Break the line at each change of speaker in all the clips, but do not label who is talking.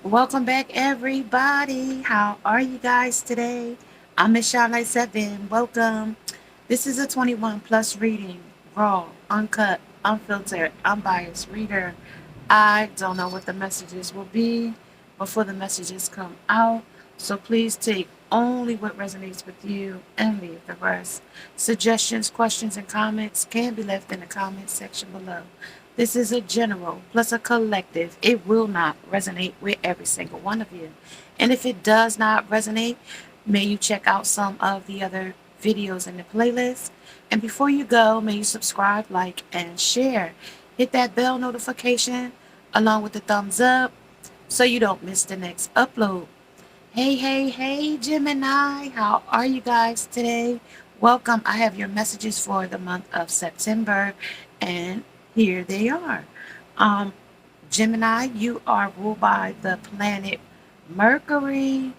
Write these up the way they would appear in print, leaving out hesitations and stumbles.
Welcome back, everybody. How are you guys today? I'm Miss Shine 7. Welcome. This is a 21 plus reading, raw, uncut, unfiltered, unbiased reader. I don't know what the messages will be before the messages come out, so please take only what resonates with you and leave the rest. Suggestions, questions, and comments can be left in the comments section below. This is a general plus a collective. It will not resonate with every single one of you. And if it does not resonate, may you check out some of the other videos in the playlist. And before you go, may you subscribe, like, and share. Hit that bell notification along with the thumbs up so you don't miss the next upload. Hey, hey, hey, Gemini. How are you guys today? Welcome. I have your messages for the month of September, and here they are. Um, Gemini, you are ruled by the planet Mercury,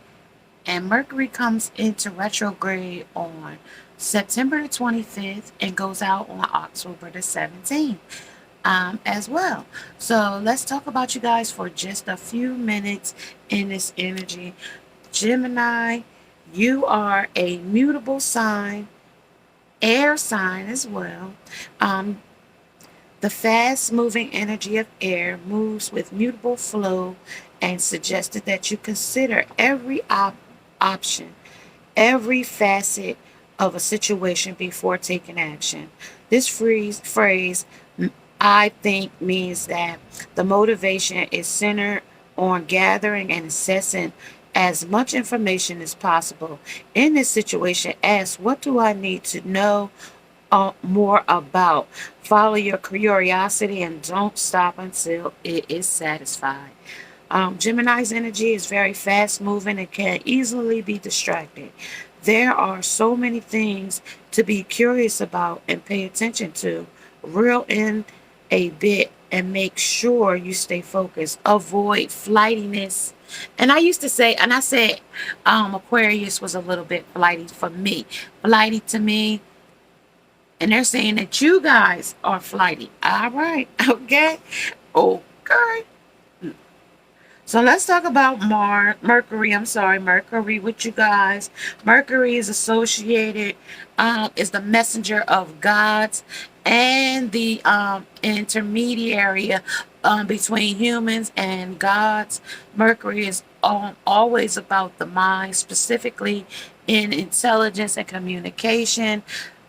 and Mercury comes into retrograde on September the 25th and goes out on October the 17th as well. So let's talk about you guys for just a few minutes in this energy. Gemini, you are a mutable sign, air sign as well. Um, the fast moving energy of air moves with mutable flow and suggested that you consider every option, every facet of a situation before taking action. This phrase, I think, means that the motivation is centered on gathering and assessing as much information as possible. In this situation, ask, what do I need to know more about? Follow your curiosity and don't stop until it is satisfied. Gemini's energy is very fast moving and can easily be distracted. There are so many things to be curious about and pay attention to. Reel in a bit and make sure you stay focused. Avoid flightiness. And I used to say, and I said Aquarius was a little bit flighty for me. Flighty to me. And they're saying that you guys are flighty. All right. Okay. Okay. So let's talk about Mercury. I'm sorry, Mercury with you guys. Mercury is associated, is the messenger of gods and the intermediary between humans and gods. Mercury is always about the mind, specifically in intelligence and communication.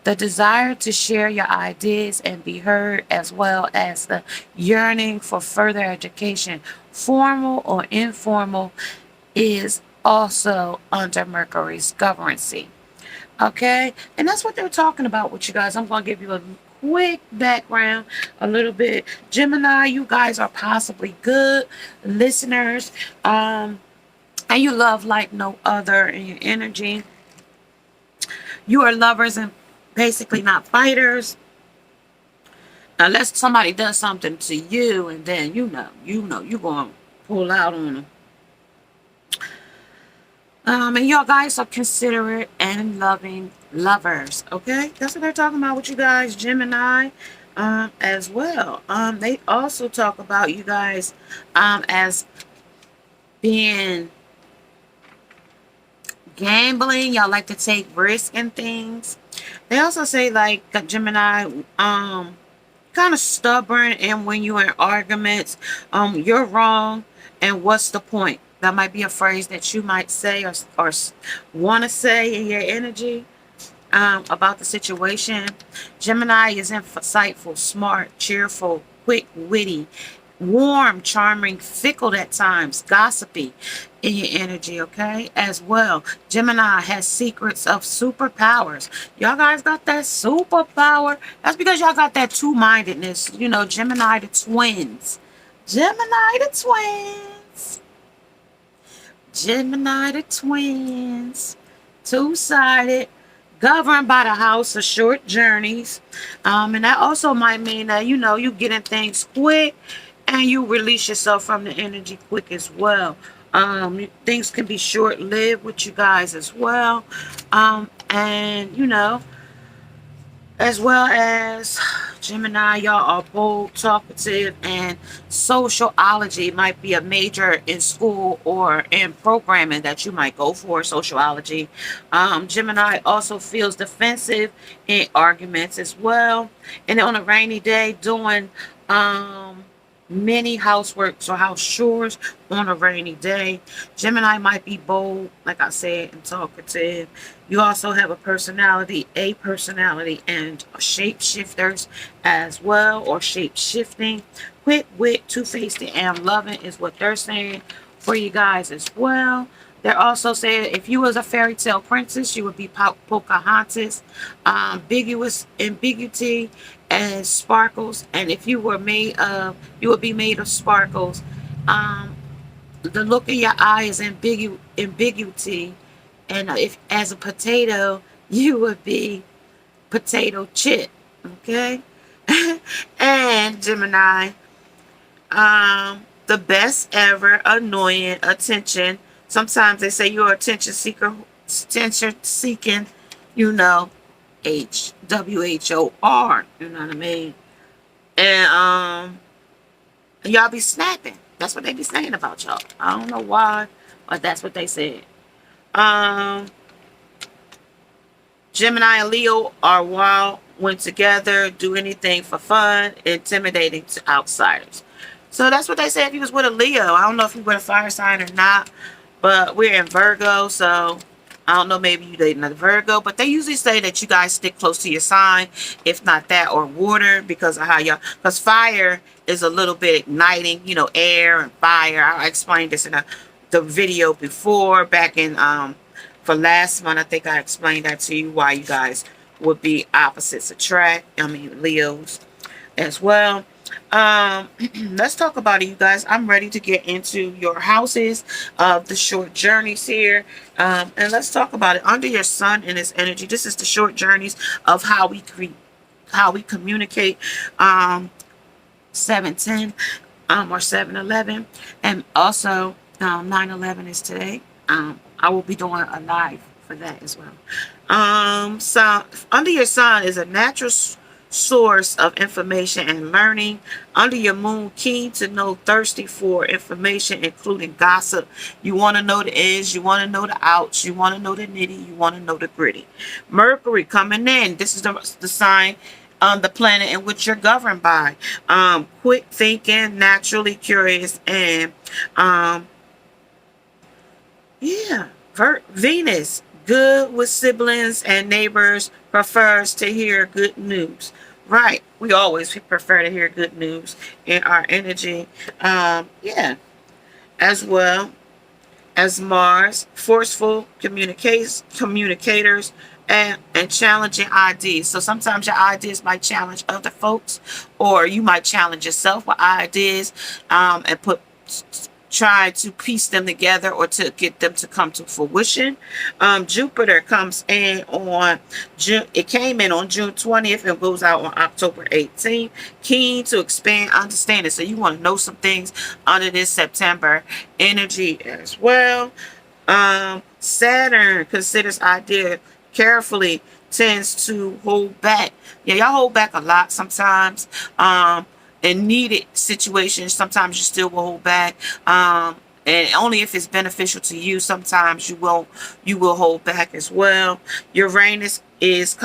The desire to share your ideas and be heard, as well as the yearning for further education, formal or informal, is also under Mercury's governance. Okay, and that's what they're talking about with you guys. I'm going to give you a quick background, a little bit. Gemini, you guys are possibly good listeners, and you love like no other in your energy. You are lovers and basically not fighters. Unless somebody does something to you, and then you're going to pull out on them. And y'all guys are considerate and loving lovers. Okay, that's what they're talking about with you guys, Gemini, as well. They also talk about you guys, as being gambling. Y'all like to take risks and things. They also say like Gemini, kind of stubborn, and when you're in arguments, you're wrong, and what's the point? That might be a phrase that you might say or want to say in your energy, about the situation. Gemini is insightful, smart, cheerful, quick, witty, warm, charming, fickle at times, gossipy in your energy, okay? As well, Gemini has secrets of superpowers. Y'all guys got that superpower. That's because y'all got that two-mindedness. You know, Gemini the twins. Gemini the twins. Gemini the twins. Two-sided, governed by the house of short journeys. And that also might mean that, you getting things quick and you release yourself from the energy quick as well. Things can be short-lived with you guys as well. And, as well as Gemini, y'all are bold, talkative, and sociology might be a major in school or in programming that you might go for. Sociology. Gemini also feels defensive in arguments as well, and on a rainy day, doing um, many houseworks or house chores on a rainy day. Gemini might be bold, like I said, and talkative. You also have a personality, and shapeshifters as well, or shape shifting. Quick wit, two faced, and loving is what they're saying for you guys as well. They're also saying if you was a fairy tale princess, you would be Pocahontas, ambiguous, ambiguity, and sparkles. And if you were made of, you would be made of sparkles. Um, the look of your eye is ambiguity, and if as a potato, you would be potato chip. Okay, and Gemini, the best ever annoying attention. Sometimes they say you're attention seeker, attention seeking. You know, HWHOR. You know what I mean? And y'all be snapping. That's what they be saying about y'all. I don't know why, but that's what they said. Um, Gemini and Leo are wild when together, do anything for fun, intimidating to outsiders. So that's what they said if he was with a Leo. I don't know if he was a fire sign or not, but we're in Virgo, so I don't know, maybe you dating a Virgo, but they usually say that you guys stick close to your sign, if not that, or water, because of how y'all, because fire is a little bit igniting, you know, air and fire. I explained this in the video before, back in for last month. I think I explained that to you, why you guys would be opposites attract. I mean, Leos as well. Let's talk about it, you guys. I'm ready to get into your houses of the short journeys here. And let's talk about it. Under your sun and its energy, this is the short journeys of how we communicate. 710 or 711, and also 911 is today. I will be doing a live for that as well. So under your sun is a natural source of information and learning. Under your moon, keen to know, thirsty for information, including gossip. You want to know the ins, you want to know the outs, you want to know the nitty, you want to know the gritty. Mercury coming in. This is the sign on the planet in which you're governed by. Quick thinking, naturally curious, and yeah, Venus, good with siblings and neighbors, prefers to hear good news. Right, we always prefer to hear good news in our energy. Yeah, as well as Mars, forceful communicators, and challenging ideas. So sometimes your ideas might challenge other folks, or you might challenge yourself with ideas, and try to piece them together or to get them to come to fruition. Jupiter comes in on June. It came in on June 20th and goes out on October 18th. Keen to expand understanding. So you want to know some things under this September energy as well. Saturn considers idea carefully, tends to hold back. Yeah, y'all hold back a lot sometimes. In needed situations, sometimes you still will hold back. And only if it's beneficial to you, sometimes you will hold back as well. Uranus is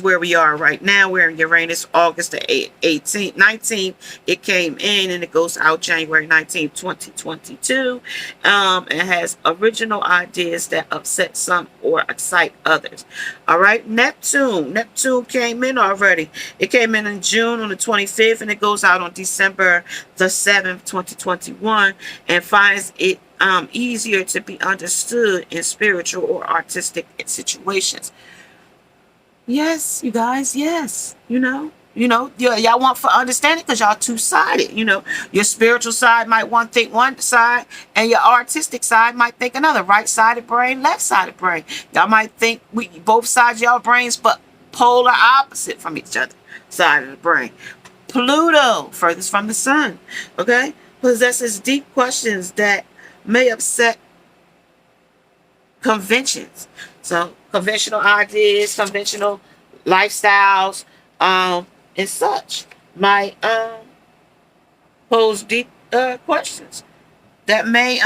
where we are right now. We're in Uranus, August the 18th, 19th. It came in and it goes out January 19th, 2022. It has original ideas that upset some or excite others. All right, Neptune came in already. It came in June on the 25th, and it goes out on December the 7th, 2021, and finds it easier to be understood in spiritual or artistic situations. Yes, you guys, yes. Y'all want for understanding because y'all two-sided. Your spiritual side might want to think one side, and your artistic side might think another. Right-sided brain, left-sided brain. Y'all might think both sides of y'all brains, but polar opposite from each other side of the brain. Pluto, furthest from the sun, okay, possesses deep questions that may upset conventions. So conventional ideas, conventional lifestyles, and such might pose deep questions that may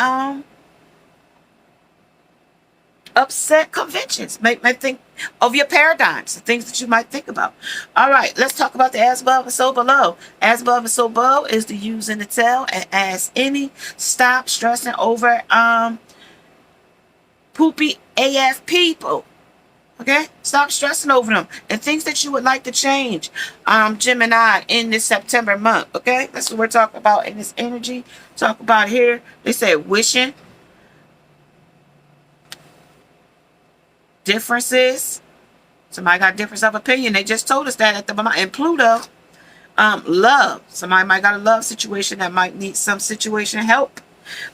upset conventions. May think of your paradigms, the things that you might think about. All right, let's talk about the as above and so below. As above and so below is the use and the tell, and as any. Stop stressing over poopy AF people. Okay, stop stressing over them and things that you would like to change. Gemini in this September month. Okay, that's what we're talking about in this energy. Talk about here. They said wishing, differences. Somebody got a difference of opinion. They just told us that at the moment. And Pluto, love. Somebody might got a love situation that might need some situation help.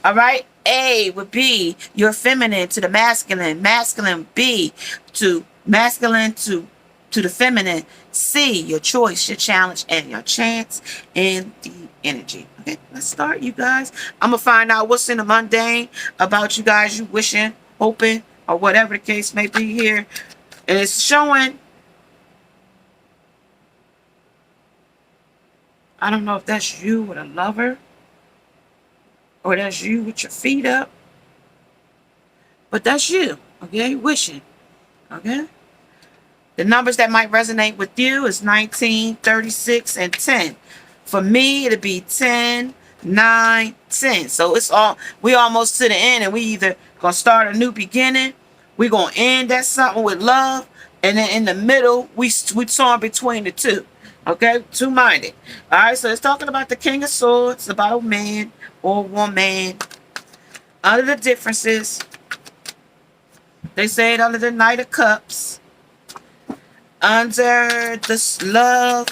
All right. A would be your feminine to the masculine. Masculine. B to masculine to the feminine. C, your choice, your challenge, and your chance in the energy. Okay, let's start, you guys. I'm gonna find out what's in the mundane about you guys. You wishing, hoping, or whatever the case may be here. And it's showing. I don't know if that's you with a lover, or that's you with your feet up, but that's you, okay, wishing, okay? The numbers that might resonate with you is 19, 36, and 10. For me, it'll be 10, 9, 10. So it's all, we almost to the end, and we either gonna start a new beginning, we gonna end at something with love, and then in the middle, we torn between the two. Okay, two-minded. All right, so it's talking about the King of Swords, about a man or woman. Under the differences, they say it under the Knight of Cups. Under this love,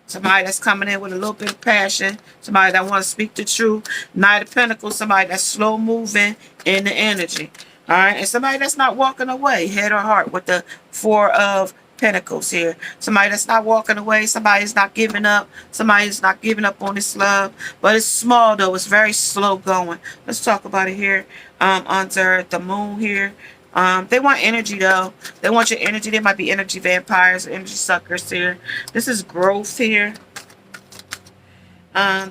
somebody that's coming in with a little bit of passion, somebody that wants to speak the truth. Knight of Pentacles, somebody that's slow moving in the energy. All right, and somebody that's not walking away, head or heart, with the Four of Pentacles here. Somebody that's not walking away. Somebody's not giving up. Somebody's not giving up on this love. But it's small though. It's very slow going. Let's talk about it here. Under the moon here. They want energy though. They want your energy. They might be energy vampires, energy suckers here. This is growth here.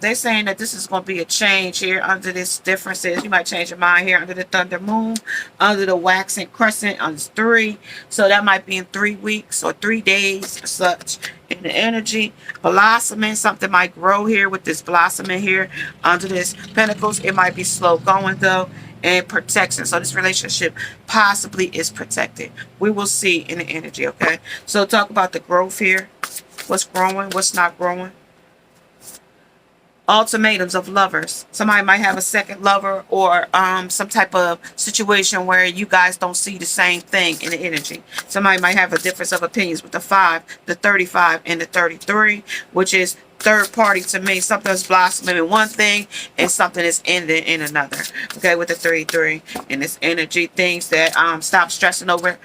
They're saying that this is going to be a change here under this differences. You might change your mind here under the thunder moon, under the waxing crescent on 3. So that might be in 3 weeks or 3 days or such. In the energy, blossoming, something might grow here with this blossoming here under this pentacles. It might be slow going though. And protection. So this relationship possibly is protected. We will see in the energy, okay? So talk about the growth here. What's growing, what's not growing. Ultimatums of lovers. Somebody might have a second lover or some type of situation where you guys don't see the same thing in the energy. Somebody might have a difference of opinions with the 5, the 35, and the 33, which is third party to me. Something is blossoming in one thing and something is ending in another. Okay, with the 33 and this energy, things that stop stressing over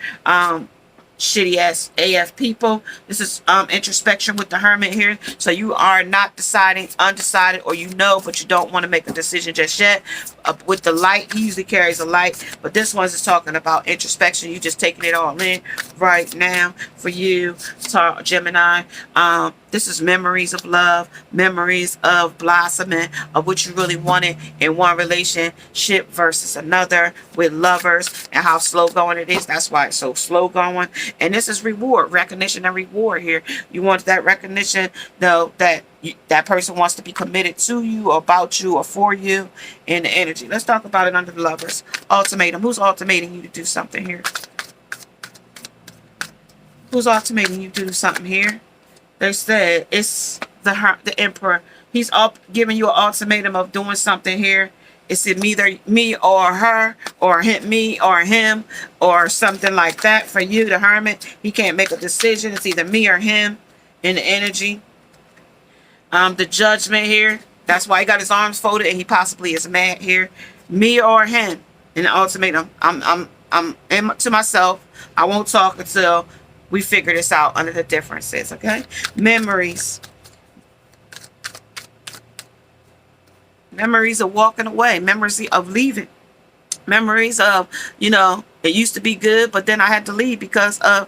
shitty ass AF people. This is introspection with the Hermit here. So you are not deciding, undecided, or you know, but you don't want to make a decision just yet. With the light, he usually carries a light, but this one's is talking about introspection. You just taking it all in right now for you, Gemini. This is memories of love, memories of blossoming, of what you really wanted in one relationship versus another with lovers, and how slow going it is. That's why it's so slow going. And this is reward, recognition and reward here. You want that recognition, though, that that person wants to be committed to you, or about you, or for you in the energy. Let's talk about it under the lovers. Ultimatum. Who's ultimating you to do something here? Who's ultimating you to do something here? They said it's the Emperor. He's up giving you an ultimatum of doing something here. It's either me or her, or me or him, or something like that. For you, the Hermit, he can't make a decision. It's either me or him in the energy. The Judgment here. That's why he got his arms folded and he possibly is mad here. Me or him in the ultimatum. I'm to myself. I won't talk until we figure this out under the differences, okay? Memories. Memories of walking away. Memories of leaving. Memories of, you know, it used to be good, but then I had to leave because of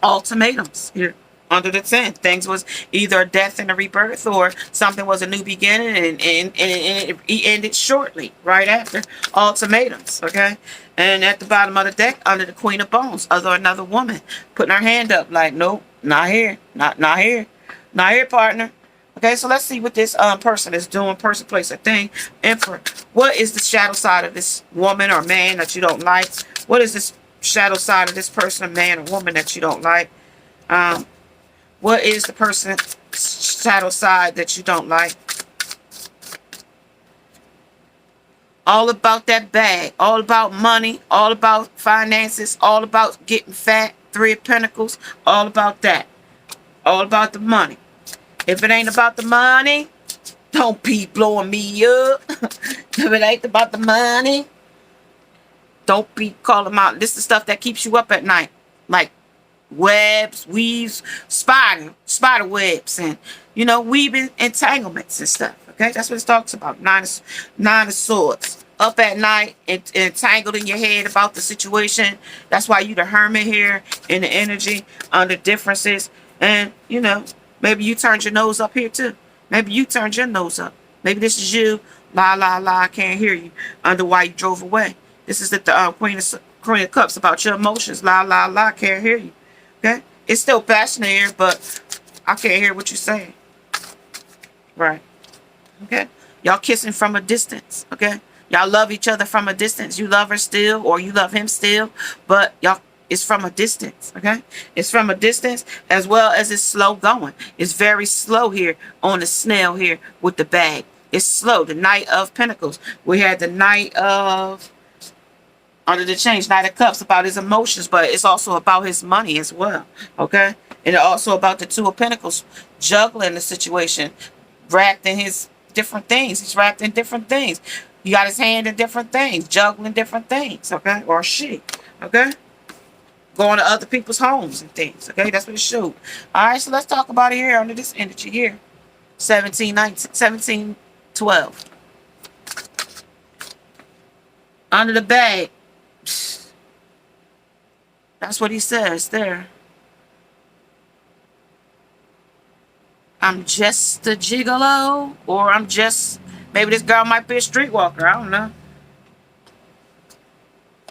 ultimatums here under the 10. Things was either a death and a rebirth, or something was a new beginning, and it ended shortly right after. Ultimatums, okay? And at the bottom of the deck under the Queen of Bones, another woman putting her hand up like, nope, not here, not here, not here, partner. Okay, so let's see what this person is doing. Person, place, or thing. Emperor. What is the shadow side of this woman or man that you don't like? What is this shadow side of this person, man or woman, that you don't like? Um, what is the person's shadow side that you don't like? All about that bag. All about money. All about finances. All about getting fat. Three of Pentacles. All about that. All about the money. If it ain't about the money, don't be blowing me up. If it ain't about the money, don't be calling out. This is the stuff that keeps you up at night. Like webs, weaves, spider webs, and, you know, weaving entanglements and stuff. Okay, that's what it talks about. Nine of Swords. Up at night, entangled in your head about the situation. That's why you the hermit here in the energy, under differences. And, you know, maybe you turned your nose up here too. Maybe you turned your nose up. Maybe this is you. La, la, la, I can't hear you. Under why you drove away. This is the Queen of Cups, about your emotions. La, la, la, can't hear you. Okay? It's still passionate here, but I can't hear what you're saying. Right. Okay? Y'all kissing from a distance. Okay? Y'all love each other from a distance. You love her still, or you love him still, but y'all, it's from a distance. Okay? It's from a distance, as well as it's slow going. It's very slow here on the snail here with the bag. It's slow. The Knight of Pentacles. We had the Knight of, under the change, Knight of Cups, about his emotions, but it's also about his money as well. Okay? And also about the Two of Pentacles, juggling the situation, wrapped in his different things. He's wrapped in different things. He got his hand in different things, juggling different things. Okay? Or she. Okay? Going to other people's homes and things. Okay? That's what it showed. All right, so let's talk about it here under this energy here. 1712. Under the bag. That's what he says there. I'm just a gigolo, or I'm just, maybe this girl might be a streetwalker. I don't know.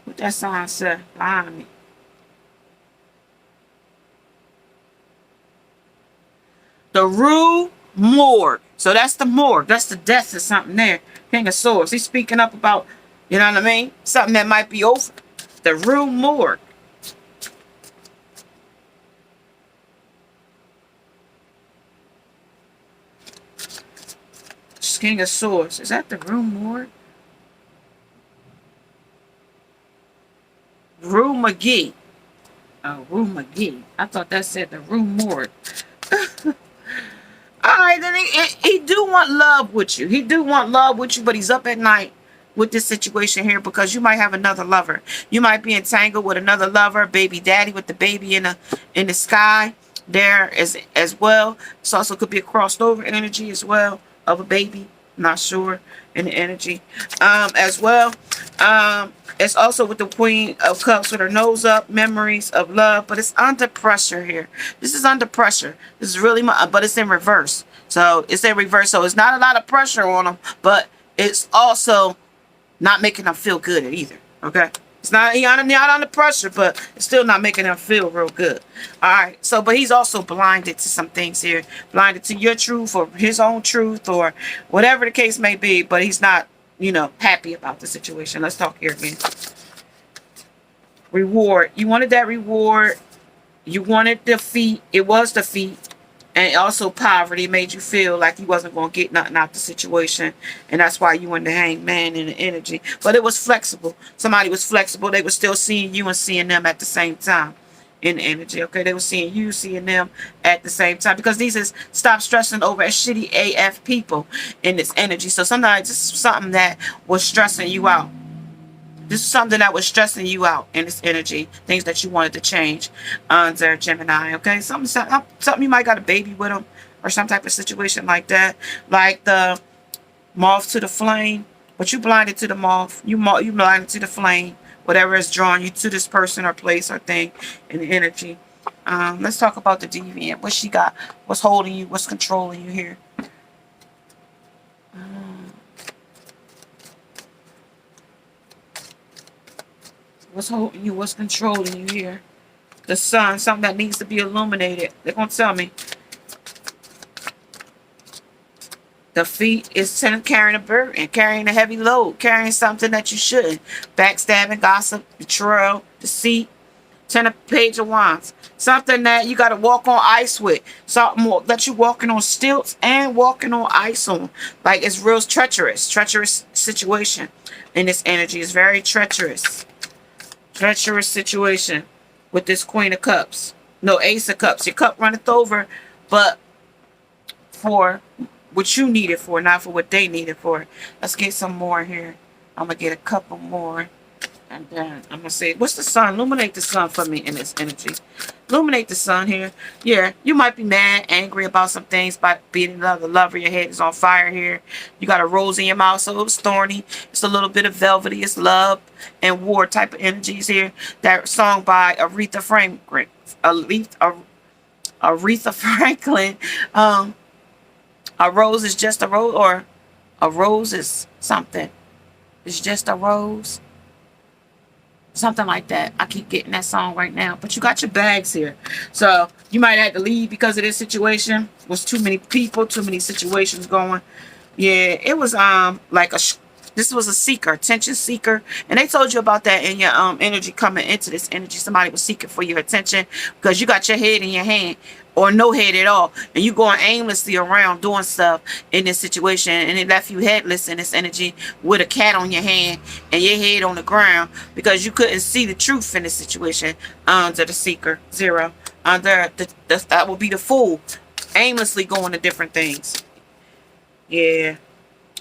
What that sign say behind me? The Rue Morgue. So that's the morgue. That's the death of something there. King of Swords. He's speaking up about, you know what I mean? Something that might be over. The Rue Morgue. King of Swords. Is that the Rue Morgue? Rue McGee. Oh, Rue McGee. I thought that said the Rue Morgue. Alright, then he do want love with you. He do want love with you, but he's up at night with this situation here because you might have another lover. You might be entangled with another lover, baby daddy with the baby in the sky there as well. This also could be a crossed over energy as well of a baby. Not sure in the energy as well. It's also with the Queen of Cups with her nose up, memories of love, but it's under pressure here. This is under pressure. This is really, but it's in reverse. So it's in reverse. So it's not a lot of pressure on them, but it's also not making them feel good either. Okay. It's not, not under pressure, but it's still not making him feel real good. All right. So, but he's also blinded to some things here. Blinded to your truth or his own truth or whatever the case may be. But he's not, you know, happy about the situation. Let's talk here again. Reward. You wanted that reward. You wanted defeat. It was defeat. And also poverty made you feel like you wasn't going to get nothing out the situation. And that's why you went to Hangman in the energy. But it was flexible. Somebody was flexible. They were still seeing you and seeing them at the same time in the energy. Okay, they were seeing you, seeing them at the same time. Because these is stop stressing over as shitty AF people in this energy. So sometimes this is something that was stressing you out. This is something that was stressing you out in this energy. Things that you wanted to change under Gemini. Okay, something you might got a baby with them or some type of situation like that. Like the moth to the flame. But you blinded to the moth. You blinded to the flame. Whatever is drawing you to this person or place or thing in the energy. Let's talk about the deviant. What she got? What's holding you? What's controlling you here? What's holding you? What's controlling you here? The sun, something that needs to be illuminated. They're going to tell me. The feet is carrying a burden, carrying a heavy load, carrying something that you shouldn't. Backstabbing, gossip, betrayal, deceit. Page of Wands. Something that you got to walk on ice with. Something more that you walking on stilts and walking on ice on. Like it's real treacherous. Treacherous situation. And this energy is very treacherous. Treacherous situation with this Queen of Cups. No, Ace of Cups. Your cup runneth over, but for what you need it for, not for what they need it for. Let's get some more here. I'm going to get a couple more. And then I'm going to say, what's the sun? Illuminate the sun for me in this energy. Illuminate the sun here. Yeah, you might be mad, angry about some things by being in love. The love of your head is on fire here. You got a rose in your mouth, so it's thorny. It's a little bit of velvety. It's love and war type of energies here. That song by Aretha Franklin. Aretha Franklin. A rose is just a rose, or a rose is something. It's just a rose. Something like that. I keep getting that song right now. But you got your bags here. So you might have to leave because of this situation. Was too many people, too many situations going. Yeah, it was like this was a seeker, attention seeker. And they told you about that in your energy coming into this energy. Somebody was seeking for your attention because you got your head in your hand or no head at all. And you going aimlessly around doing stuff in this situation. And it left you headless in this energy with a cat on your hand and your head on the ground because you couldn't see the truth in this situation under the seeker, zero. Under that will be the fool, aimlessly going to different things. Yeah.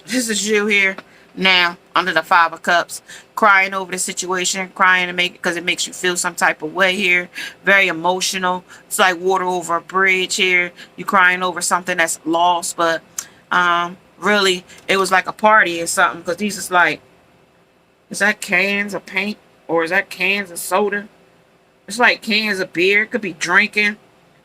This is you here. Now, under the Five of Cups, crying over the situation, crying to make because it makes you feel some type of way here. Very emotional. It's like water over a bridge here. You crying over something that's lost, but really, it was like a party or something because these is like, is that cans of paint or is that cans of soda? It's like cans of beer. It could be drinking,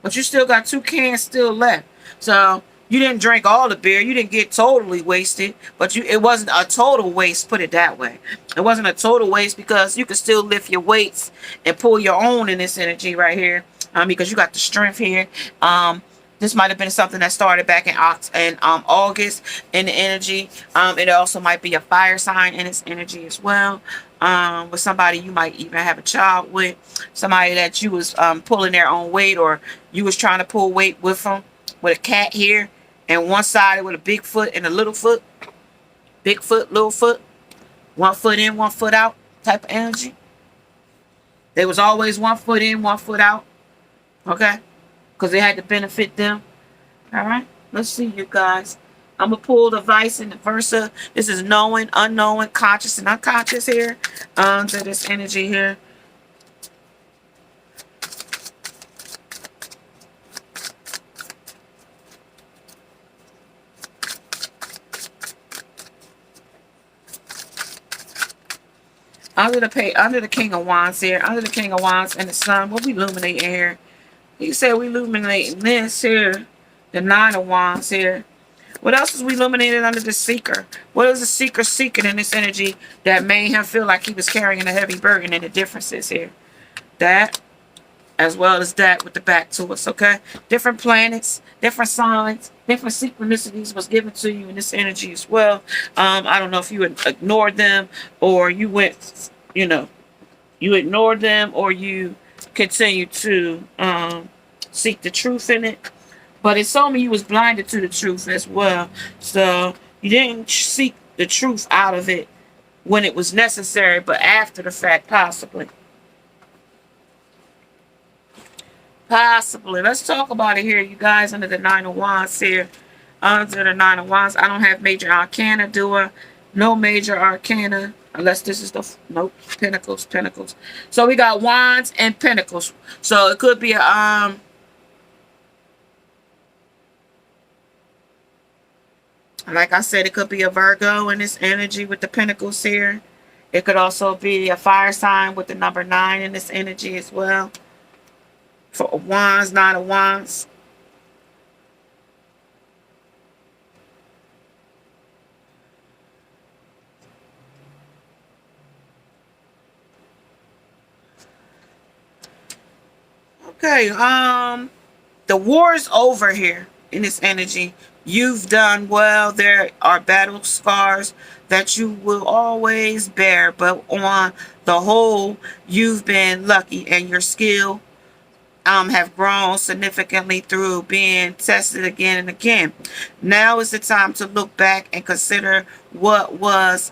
but you still got 2 cans still left. So you didn't drink all the beer. You didn't get totally wasted, but it wasn't a total waste, put it that way. It wasn't a total waste because you could still lift your weights and pull your own in this energy right here because you got the strength here. This might have been something that started back in August in the energy. It also might be a fire sign in its energy as well. With somebody you might even have a child with. Somebody that you was pulling their own weight or you was trying to pull weight with them. With a cat here. And one side with a big foot and a little foot. Big foot, little foot. 1 foot in, 1 foot out type of energy. There was always 1 foot in, 1 foot out. Okay? Because they had to benefit them. Alright? Let's see, you guys. I'm going to pull the vice and the versa. This is knowing, unknowing, conscious, and unconscious here. To this energy here. Under the King of Wands here, under the King of Wands and the Sun, what we illuminating here? You said we illuminating this here, the Nine of Wands here. What else is we illuminating under the Seeker? What is the Seeker seeking in this energy that made him feel like he was carrying a heavy burden? And the differences here, that as well as that with the back to us. Okay, different planets, different signs, different synchronicities was given to you in this energy as well. I don't know if you ignored them or you went, you ignored them or you continue to seek the truth in it. But it's told me you was blinded to the truth as well. So you didn't seek the truth out of it when it was necessary, but after the fact, possibly. Possibly. Let's talk about it here, you guys, under the Nine of Wands here. Under the Nine of Wands, I don't have major arcana, do I? No major arcana, unless this is the, nope, Pentacles. So we got Wands and Pentacles. So it could be a, like I said, it could be a Virgo in this energy with the Pentacles here. It could also be a fire sign with the number 9 in this energy as well. For Wands, Nine of Wands. Okay, the war is over here in this energy. You've done well. There are battle scars that you will always bear, but on the whole, you've been lucky and your skill have grown significantly through being tested again and again. Now is the time to look back and consider what it was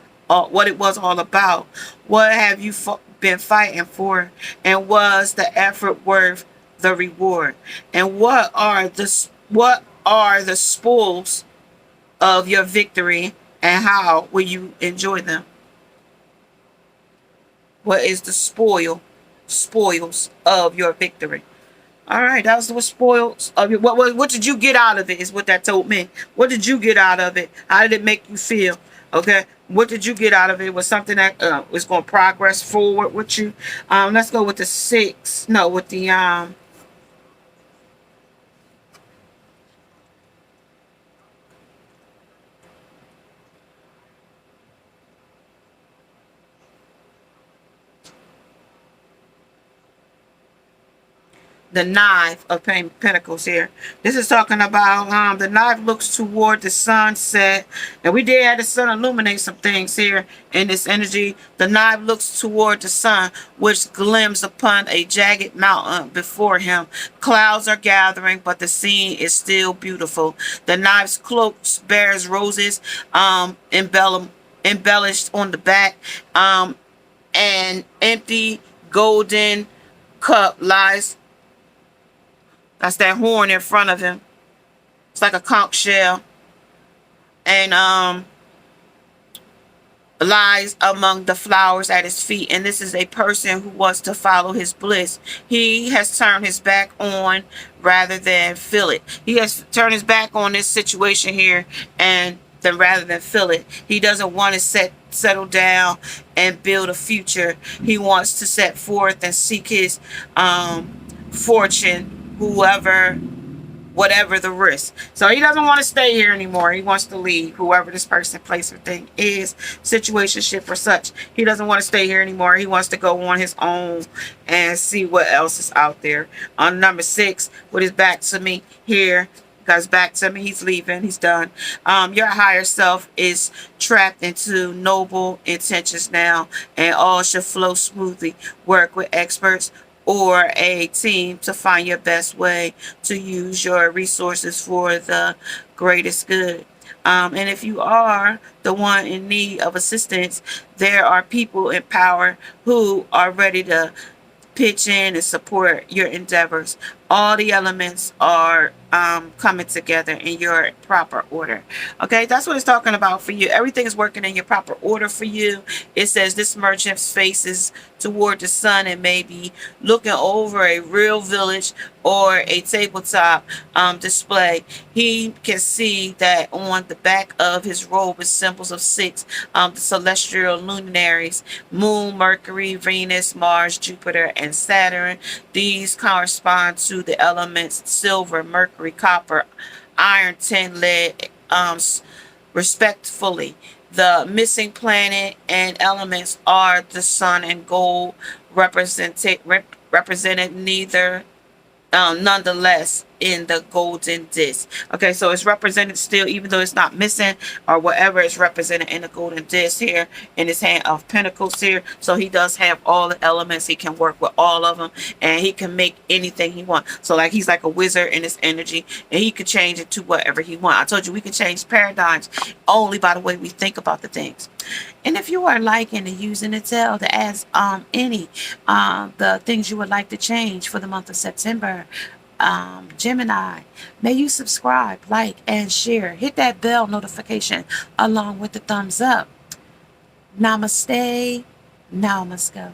all about. What have you been fighting for, and was the effort worth the reward? And what are the spoils of your victory, and how will you enjoy them? What is the spoils of your victory? All right, that was what spoils of you. What did you get out of it? Is what that told me. What did you get out of it? How did it make you feel? Okay, what did you get out of it? Was something that was going to progress forward with you? Let's go with the six. No, with the knife of pentacles here. This is talking about the knife looks toward the sunset, and we did have the sun illuminate some things here in this energy. The knife looks toward the sun, which glimmers upon a jagged mountain before him. Clouds are gathering, but the scene is still beautiful. The knife's cloak bears roses embellished on the back. An empty golden cup lies. That's that horn in front of him. It's like a conch shell. And lies among the flowers at his feet. And this is a person who wants to follow his bliss. He has turned his back on rather than feel it. He has turned his back on this situation here, and then rather than feel it. He doesn't want to settle down and build a future. He wants to set forth and seek his fortune, whatever the risk. So he doesn't want to stay here anymore. He wants to leave, whoever this person, place, or thing is, situationship or such. He doesn't want to stay here anymore. He wants to go on his own and see what else is out there. On number 6, with his back to me here, because back to me, he's leaving, he's done. Your higher self is trapped into noble intentions now, and all should flow smoothly. Work with experts or a team to find your best way to use your resources for the greatest good. And if you are the one in need of assistance, there are people in power who are ready to pitch in and support your endeavors. All the elements are coming together in your proper order. Okay, that's what it's talking about for you. Everything is working in your proper order for you. It says this merchant's face is toward the sun and maybe looking over a real village or a tabletop display. He can see that on the back of his robe is symbols of 6, the celestial luminaries: Moon, Mercury, Venus, Mars, Jupiter, and Saturn. These correspond to the elements silver, mercury, copper, iron, tin, lead, respectfully. The missing planet and elements are the sun and gold, represented neither nonetheless in the golden disc. Okay, so it's represented still, even though it's not missing or whatever, it's represented in the golden disc here in his hand of pentacles here. So he does have all the elements. He can work with all of them, and he can make anything he wants. So like he's like a wizard in his energy, and he could change it to whatever he wants. I told you we can change paradigms only by the way we think about the things. And if you are liking and using the tell to ask any the things you would like to change for the month of September, Gemini, may you subscribe, like, and share. Hit that bell notification along with the thumbs up. Namaste. Now I must go.